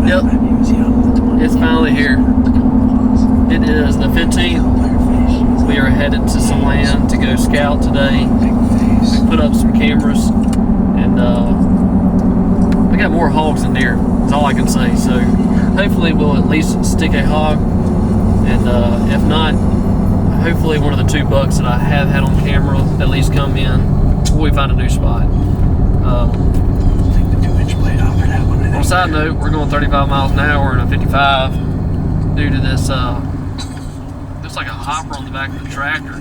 Yep, it's finally here. It is the 15th. We are headed to some land to go scout today. We put up some cameras, and we got more hogs than deer. That's all I can say. So hopefully we'll at least stick a hog, and if not, hopefully one of the 2 bucks that I have had on camera at least come in before we find a new spot. On a side note, we're going 35 miles an hour in a 55 due to this, looks like a hopper on the back of the tractor.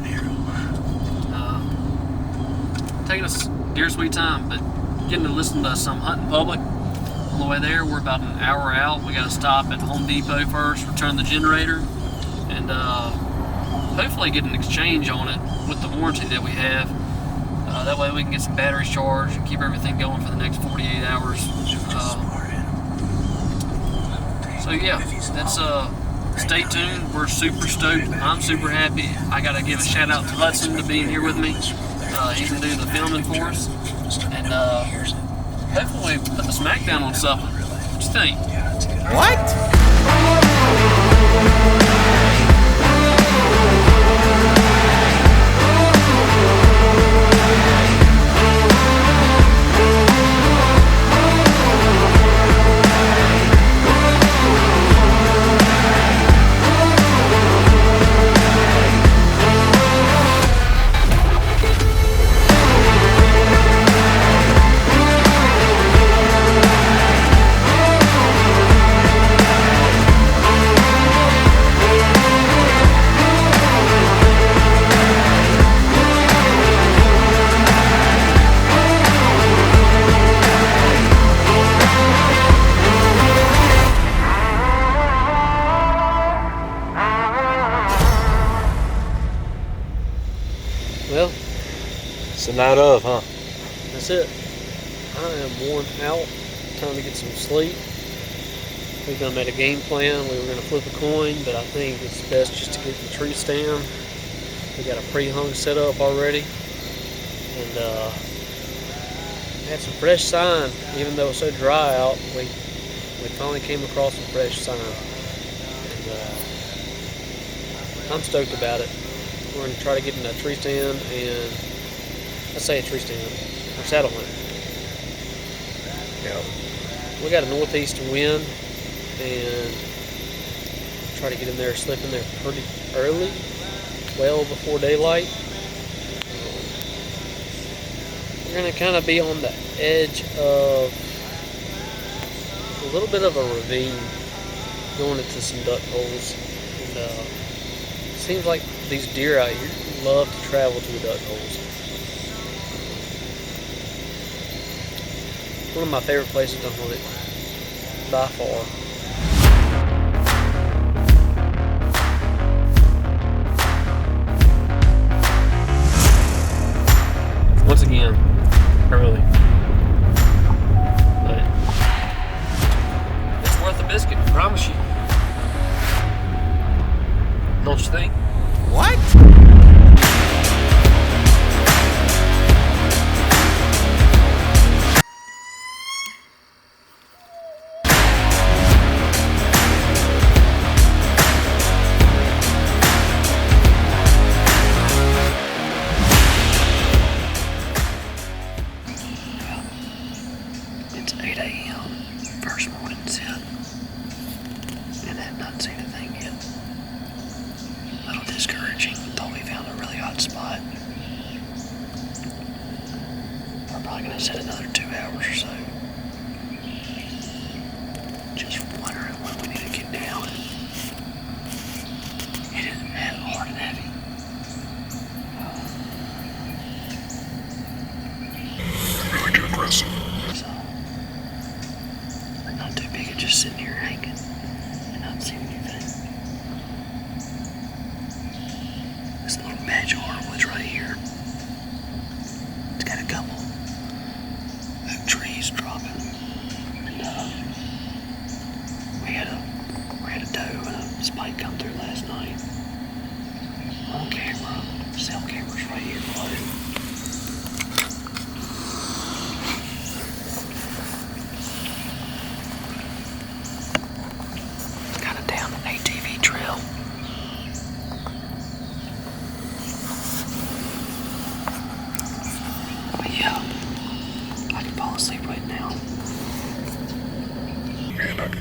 Taking us deer sweet time, but getting to listen to some hunting public on the way there. We're about an hour out. We got to stop at Home Depot first, return the generator, and hopefully get an exchange on it with the warranty that we have. That way we can get some batteries charged and keep everything going for the next 48 hours. So yeah, that's stay tuned. We're super stoked. I'm super happy. I gotta give a shout out to Hudson to being here with me. He's gonna do the filming for us, and hopefully put the smackdown on something. What you think? What? Well, it's the night of, huh? that's it. I am worn out. Time to get some sleep. We're gonna make a game plan. We were gonna flip a coin, but I think it's best just to get the tree stand. We got a pre-hung set up already, and had some fresh sign. Even though it's so dry out, we finally came across some fresh sign, and I'm stoked about it. We're going to try to get in a tree stand, and I say a tree stand, or saddle hunt. Yeah. We got a northeastern wind, and try to get in there, slip in there pretty early, well before daylight. We're going to kind of be on the edge of a little bit of a ravine, going into some duck holes, and seems like these deer out here love to travel to the duck holes. One of my favorite places to hunt, by far. Once again, early. But it's worth a biscuit, I promise you. Don't you think? What? It's 8 a.m. First morning sit, and I have not seen a thing yet. A little discouraging. Thought we found a really hot spot. We're probably gonna sit another 2 hours or so. Just wondering when we need to get down. It is hard and heavy. Really good wrestle. So, I'm not too big at just sitting here hanging and not seeing anything. This little patch of hardwoods right here, it's got a couple oak trees dropping, and we had a doe and a spike come through last night on camera. Cell cameras right here below. Not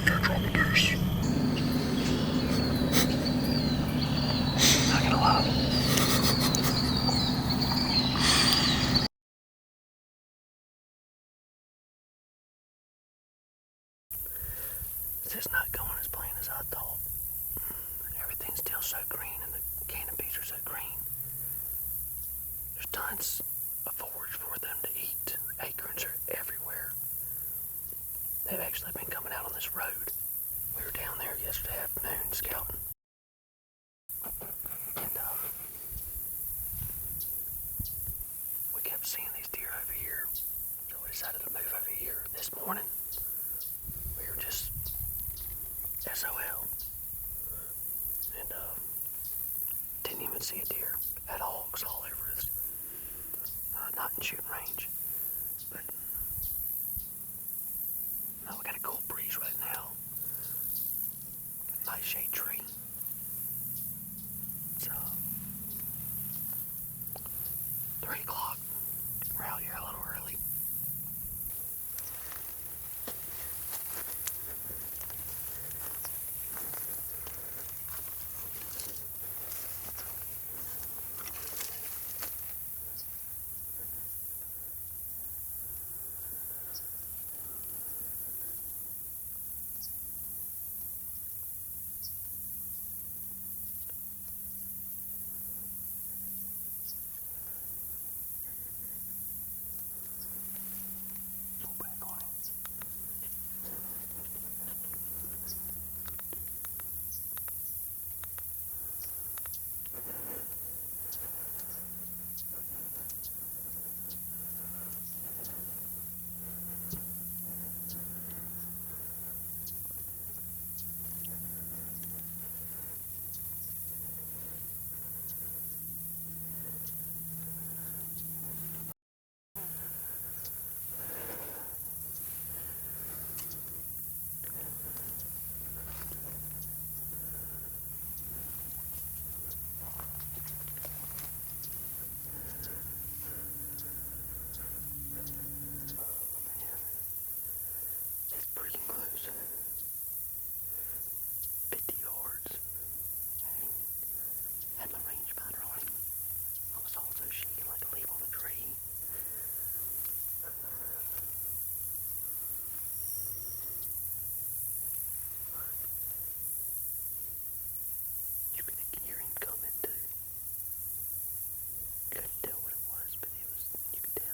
gonna lie. This is not going as plain as I thought. Everything's still so green and the canopies are so green. There's tons of forage for them to eat. Acorns are everywhere. They've actually been coming out on this road. We were down there yesterday afternoon scouting. And we kept seeing these deer over here. So we decided to move over here. This morning, we were just SOL. And didn't even see a deer. Had hogs all over us. Not in shooting range. But we got a cool breeze right now. Nice shade tree. It's 3 o'clock. We're out here a little early. It's pretty close. 50 yards. I had my rangefinder on him. I was also shaking like a leaf on a tree. You could hear him coming too. Couldn't tell what it was, but you could tell.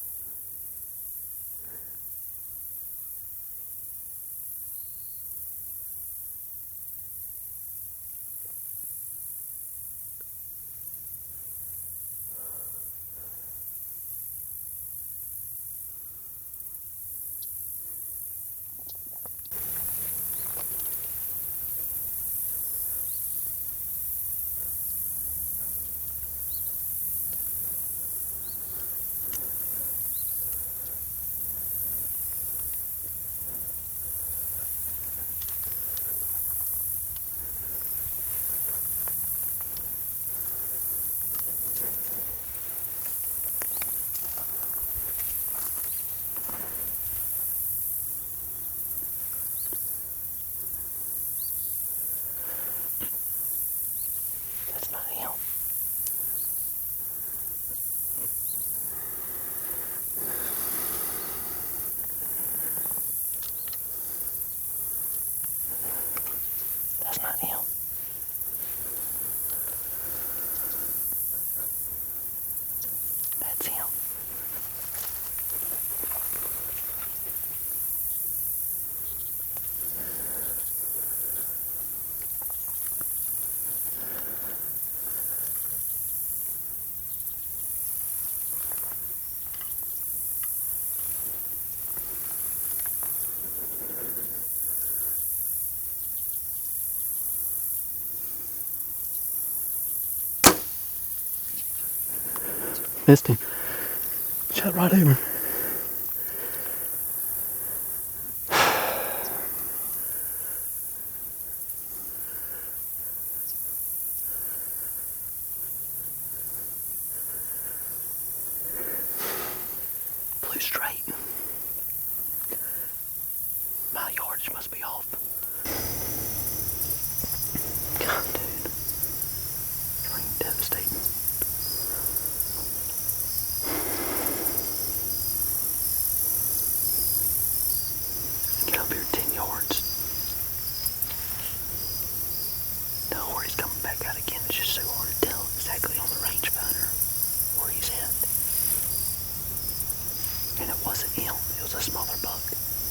That's not him. That's not him. That's him. Missed him. Shot right over. Flew straight. My yard yardage must be off. God, dude. It's fucking devastating. Get up here 10 yards. Know where he's coming back out again. It's just so hard to tell exactly on the rangefinder where he's at. And it wasn't him. It was a smaller buck,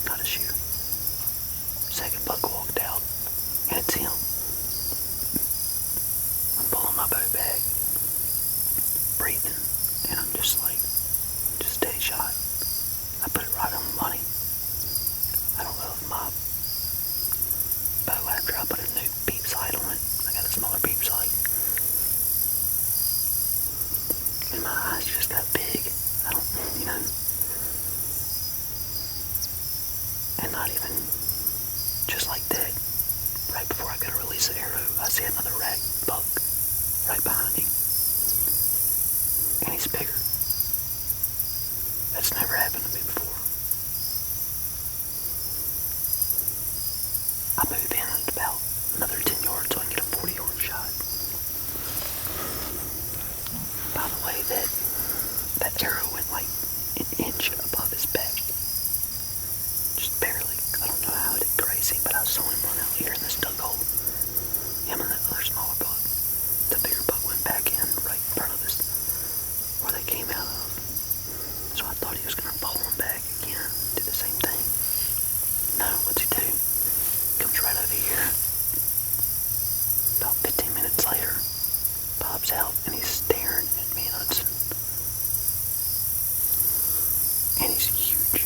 not a shoe. Second buck walked out, and it's him. I'm pulling my bow back, breathing, and I'm just like, just stay shot. I put it right on the money. I don't know if my bow, after I put a new beep sight on it, I got a smaller beep sight, and my eyes just got big. I don't, and not even just like that. Right before I go to release the arrow, I see another rack buck right behind him, and he's bigger. That's never happened to me before. I move in at about another 10 yards so I can get a 40-yard shot. By the way, that arrow went like an inch above his back. Just barely. I don't know how it did crazy, but I saw him run out here in this duck hole. Him and that other smaller buck. The bigger buck went back in right in front of us where they came out of. So I thought he was going to follow him back again, do the same thing. No, what's he do? Comes right over here. About 15 minutes later, pops out and he's staring at me and Hudson. And he's huge.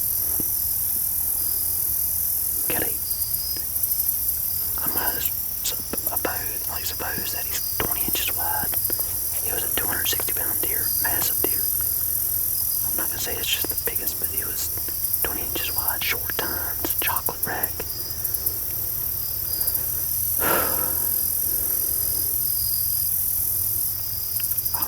Got a bow, like suppose that he's 20 inches wide. He was a 260-pound deer, massive deer. I'm not gonna say it's just the biggest, but he was 20 inches wide, short tines, chocolate rack. I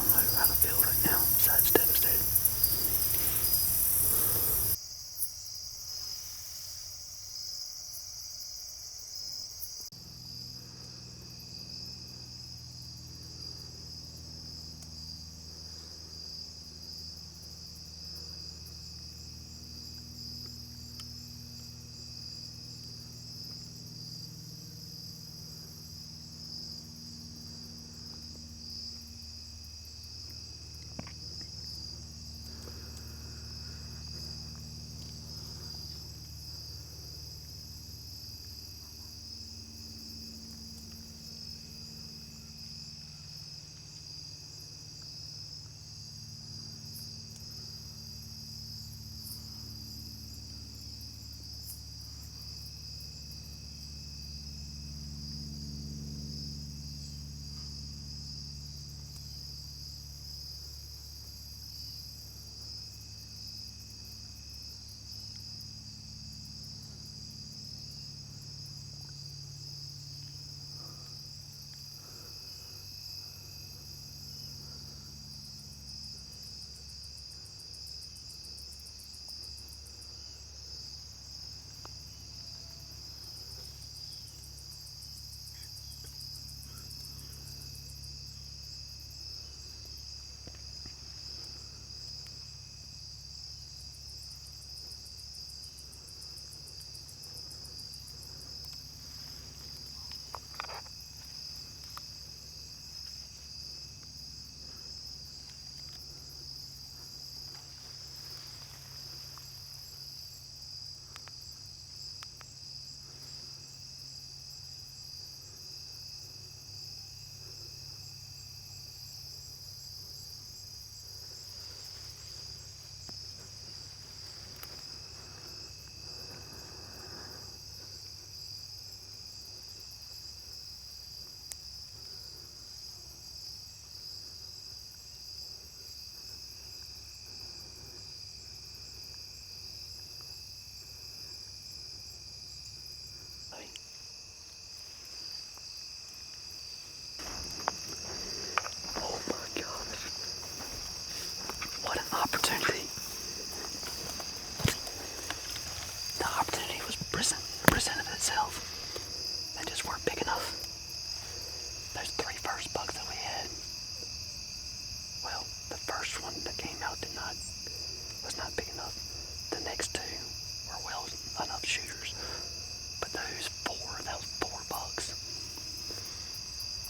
But that was four bucks.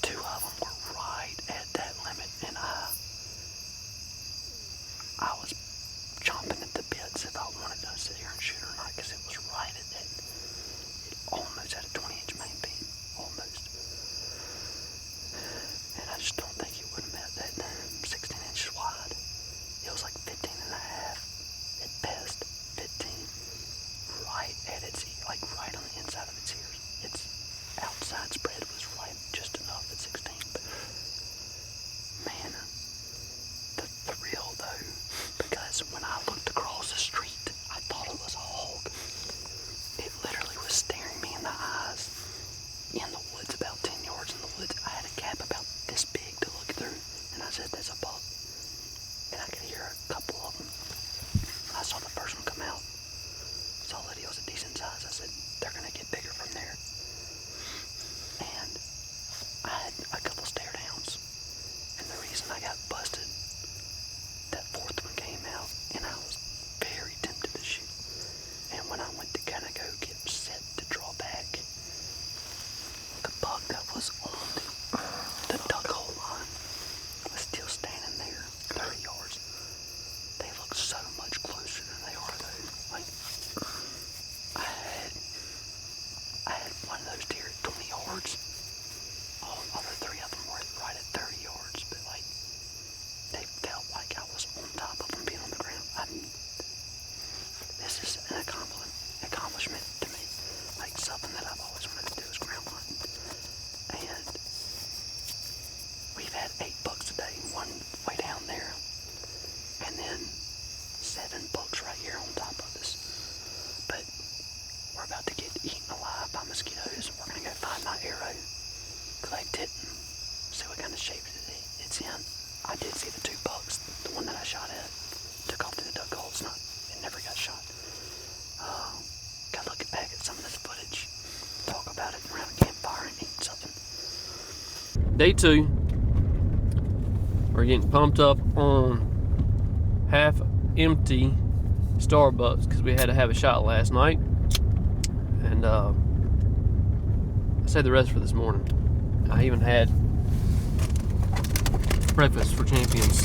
Two of them were right at that limit, and I was chomping at the bits if I wanted to sit here and shoot or not, because it was right at that. It almost had a 20-inch main beam, almost. And I just don't think it would have met that 16 inches wide. It was like 15 and a half at best, 15, right at its, like right on the inside of its ears. Its outside spread was right just enough at 16, but man, the thrill though, because when I looked across the street, I thought it was a hog. It literally was staring me in the eyes in the woods, about 10 yards in the woods. I had a gap about this big to look through, and I said, "There's a buck." And I could hear a couple of them. I saw the first one come out, saw that he was a decent size. I said, "They're gonna get bigger from there." And I had a couple stare downs, and the reason I got busted, that fourth one came out, and I was very tempted to shoot. And when I went to kind of go get set to draw back, the buck that was on the duck hole line was still standing there 30 yards. They look so much closer than they are though. Like, I had one of those deer at 20 yards. All other three of them were right at 30 yards, but like, they felt like I was on top of them being on the ground. This is an accomplishment to me. Like, something that I've always wanted to do is ground hunting. And we've had 8 bucks today, one way down there, and then 7 bucks right here on top of us. But we're about to get eaten alive by mosquitoes. We're gonna go find my arrow, collect it, and see what kind of shape it's in. I did see the 2 bucks, the one that I shot at, took off through the duck hole. It never got shot. Gotta look back at some of this footage, talk about it around a campfire and eat something. Day 2. We're getting pumped up on half empty Starbucks because we had to have a shot last night. And I saved the rest for this morning. I even had breakfast for champions.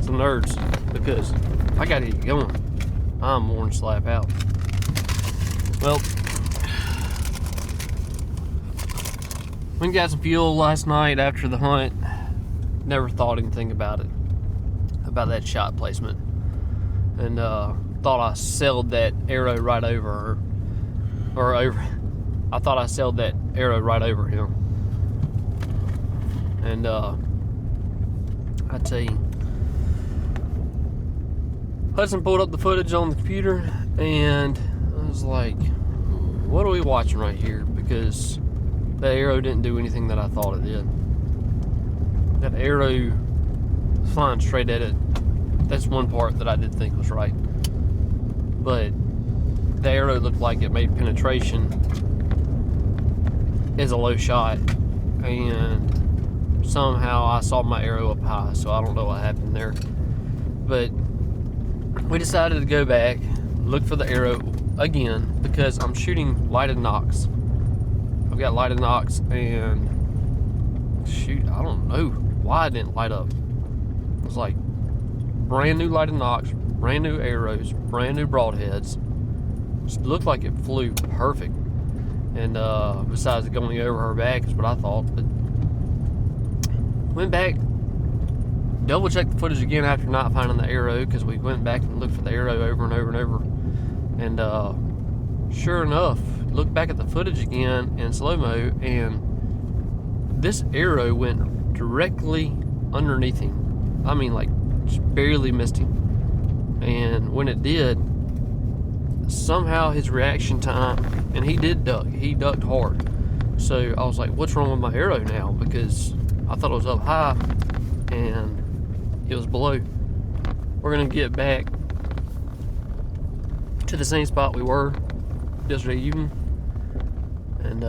Some nerds, because I gotta get going. I'm worn slap out. Well, we got some fuel last night after the hunt. Never thought anything about it, about that shot placement, and thought I sailed that arrow right over her, or over. I thought I sailed that arrow right over him, and I tell you, Hudson pulled up the footage on the computer, and I was like, "What are we watching right here?" Because that arrow didn't do anything that I thought it did. That arrow flying straight at it. That's one part that I did think was right. But the arrow looked like it made penetration as a low shot, and somehow I saw my arrow up high, so I don't know what happened there. But we decided to go back, look for the arrow again, because I'm shooting lighted nocks. I've got lighted nocks, and shoot, I don't know why it didn't light up. It was like brand new lighted nocks, brand new arrows, brand new broadheads. Just looked like it flew perfect. And besides going over her back is what I thought. But went back, double checked the footage again after not finding the arrow, because we went back and looked for the arrow over and over and over. And sure enough, looked back at the footage again in slow-mo, and this arrow went directly underneath him. I mean, like, just barely missed him. And when it did, somehow his reaction time, and he did duck, he ducked hard. So I was like, what's wrong with my arrow now? Because I thought it was up high, and it was below. We're gonna get back to the same spot we were yesterday evening, and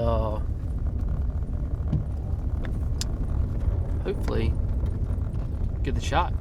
hopefully get the shot.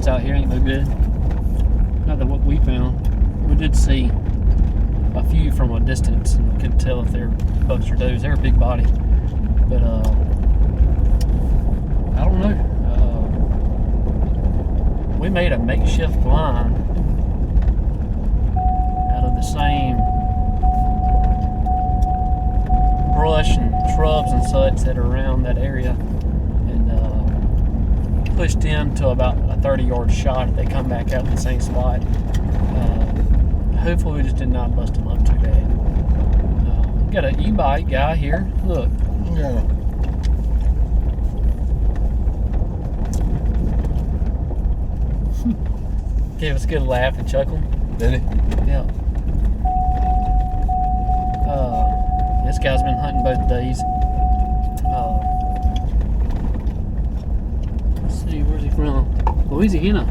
hunts out here ain't no good. Not that what we found. We did see a few from a distance, and we couldn't tell if they're bucks or does. They're a big body, but I don't know. We made a makeshift blind out of the same brush and shrubs and such that are around that area, and pushed them to about a 30-yard shot if they come back out in the same spot. Hopefully we just did not bust them up too bad. Got an e-bike guy here. Look. Yeah. Gave us a good laugh and chuckle. Did he? Yeah. This guy's been hunting both days. Let's see, where's he from? Louisiana.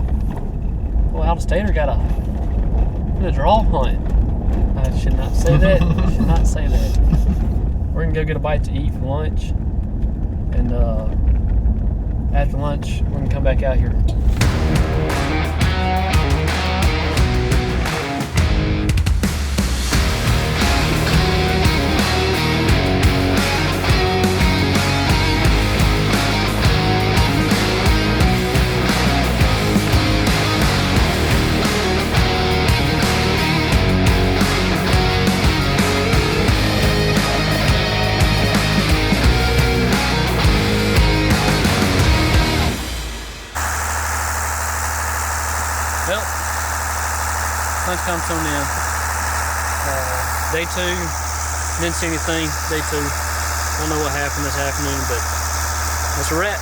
Well, out-of-stater got a draw hunt. I should not say that. I should not say that. We're gonna go get a bite to eat for lunch, and after lunch, we're gonna come back out here. Well, lunch comes to an end. Day 2, didn't see anything. Day 2, don't know what happened this afternoon, but that's a wrap.